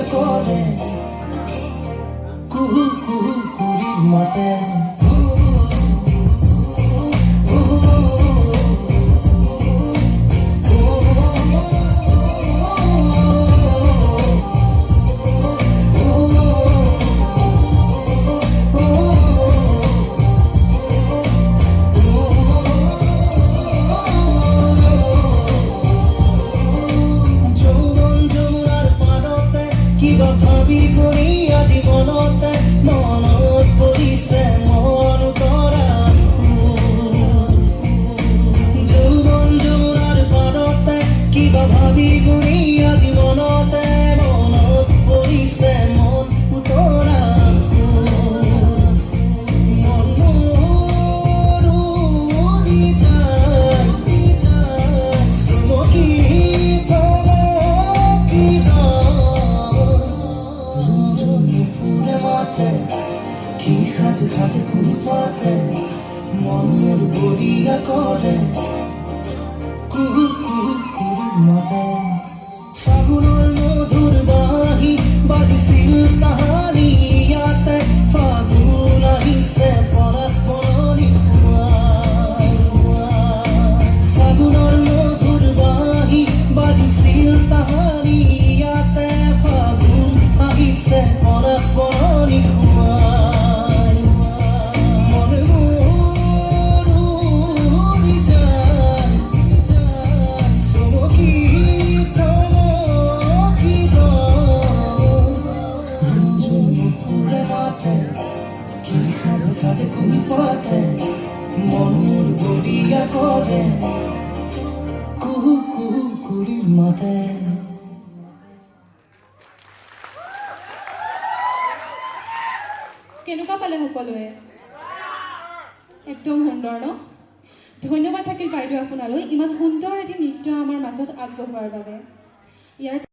কৰে কুহু কুহু কুড়িৰ মতে কিবা ভাবি কৰি আজি মনতে মনত পৰিছে মন তৰা যৌৱন যৌৱনৰ পাৰতে কিবা ভাবি কৰি আজি মনতে মনত পৰিছে মন উতৰা মন উৰি যায় চুমকি কি সাজে সাজে কুনি পাতে মনের বরিয়া করে কুহু কুহু কুহুর মতে ফাগুনের মধুর বাহি বাজিছিল তাহারি ইয়াতে ফাগুন আহিছে পরা পরনি ফাগুনের মধুর বাহি বাজিছিল তাহারি ইয়াতে ফাগুন আহিছে পরা পরনি মনের বরিয়া করে কুহু কুহু কুড়ির মতে কেনেকুৱা পালে সকলোৱে একদম সুন্দৰ ন ধন্যবাদ থাকিল বাইদেউ আপোনালৈ ইমান সুন্দৰ এটি নৃত্য আমাৰ মাজত আগবঢ়োৱাৰ বাবে ইয়াৰ